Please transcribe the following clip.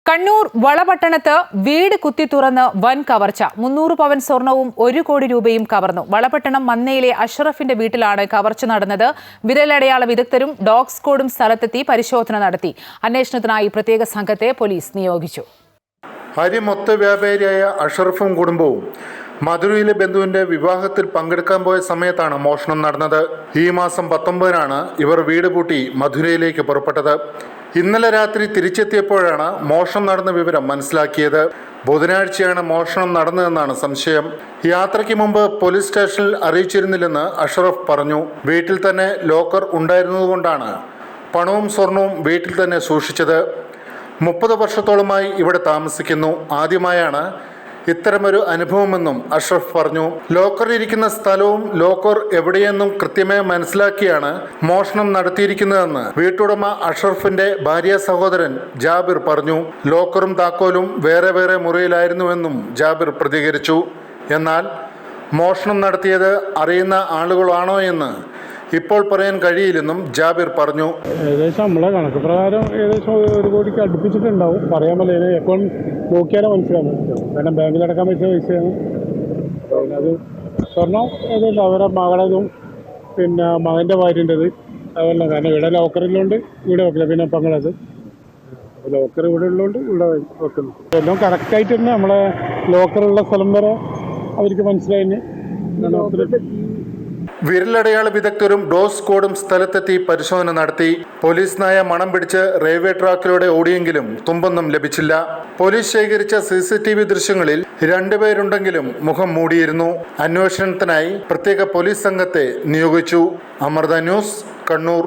കണ്ണൂർ വളപട്ടണത്ത് വീട് കുത്തി തുറന്ന് വൻ കവർച്ച. 300 പവൻ സ്വർണവും 1 കോടി രൂപയും കവർന്നു. വളപട്ടണം മന്നയിലെ അഷ്റഫിന്റെ വീട്ടിലാണ് കവർച്ച നടന്നത്. വിരലടയാള വിദഗ്ധരും ഡോഗ് സ്ക്വാഡും സ്ഥലത്തെത്തി പരിശോധന നടത്തി. അന്വേഷണത്തിനായി പ്രത്യേക സംഘത്തെ പോലീസ് നിയോഗിച്ചു. അരിമൊത്ത വ്യാപാരിയായ അഷ്റഫും കുടുംബവും മധുരയിലെ ബന്ധുവിന്റെ വിവാഹത്തിൽ പങ്കെടുക്കാൻ പോയ സമയത്താണ് മോഷണം നടന്നത്. ഈ മാസം 19-നാണ് ഇവർ വീട് പൂട്ടി മധുരയിലേക്ക് പുറപ്പെട്ടത്. ഇന്നലെ രാത്രി തിരിച്ചെത്തിയപ്പോഴാണ് മോഷണം നടന്ന വിവരം മനസ്സിലാക്കിയത്. ബുധനാഴ്ചയാണ് മോഷണം നടന്നതെന്നാണ് സംശയം. യാത്രയ്ക്ക് മുമ്പ് പോലീസ് സ്റ്റേഷനിൽ അറിയിച്ചിരുന്നില്ലെന്ന് അഷ്റഫ് പറഞ്ഞു. വീട്ടിൽ തന്നെ ലോക്കർ ഉണ്ടായിരുന്നതുകൊണ്ടാണ് പണവും സ്വർണവും വീട്ടിൽ തന്നെ സൂക്ഷിച്ചത്. 30 വർഷത്തോളമായി ഇവിടെ താമസിക്കുന്നു. ആദ്യമായാണ് ഇത്തരമൊരു അനുഭവമെന്നും അഷ്റഫ് പറഞ്ഞു. ലോക്കറിലിരിക്കുന്ന സ്ഥലവും ലോക്കർ എവിടെയെന്നും കൃത്യമായി മനസ്സിലാക്കിയാണ് മോഷണം നടത്തിയിരിക്കുന്നതെന്ന് വീട്ടുടമ അഷ്റഫിന്റെ ഭാര്യ സഹോദരൻ ജാബിർ പറഞ്ഞു. ലോക്കറും താക്കോലും വേറെ വേറെ മുറിയിലായിരുന്നുവെന്നും ജാബിർ പ്രതികരിച്ചു. എന്നാൽ മോഷണം നടത്തിയത് അറിയുന്ന ആളുകളാണോ എന്ന് ഇപ്പോൾ പറയാൻ കഴിയില്ലെന്നും ജാബിർ പറഞ്ഞു. ഏകദേശം നമ്മളെ കണക്ക് പ്രകാരം ഏകദേശം 1 കോടിക്ക് അടുപ്പിച്ചിട്ടുണ്ടാവും. പറയാൻ പറ്റില്ല, എപ്പോൾ നോക്കിയാലേ മനസ്സിലാവും. കാരണം ബാങ്കിലടക്കാൻ പറ്റിയ പൈസയാണ്. അത് സ്വർണം ഏകദേശം അവരുടെ മകളതും പിന്നെ മകൻ്റെ ഭാര്യൻ്റെത് അതല്ല. കാരണം ഇവിടെ ലോക്കറിലുണ്ട്, ഇവിടെ വെക്കില്ല. പിന്നെ പങ്ങളത് ലോക്കർ ഇവിടെ ഉള്ളതുകൊണ്ട് ഇവിടെ വെക്കുന്നു. എല്ലാം കറക്റ്റായിട്ട് തന്നെ നമ്മളെ ലോക്കറുള്ള സ്ഥലം വരെ അവർക്ക് മനസ്സിലായി. വിരലടയാള വിദഗ്ധരും ഡോഗ് സ്ക്വാഡും സ്ഥലത്തെത്തി പരിശോധന നടത്തി. പോലീസ് നായ മണം പിടിച്ച് റെയിൽവേ ട്രാക്കിലൂടെ ഓടിയെങ്കിലും തുമ്പൊന്നും ലഭിച്ചില്ല. പോലീസ് ശേഖരിച്ച CCTV ദൃശ്യങ്ങളിൽ 2 പേരുണ്ടെങ്കിലും മുഖം മൂടിയിരുന്നു. അന്വേഷണത്തിനായി പ്രത്യേക പോലീസ് സംഘത്തെ നിയോഗിച്ചു. അമൃത ന്യൂസ്, കണ്ണൂർ.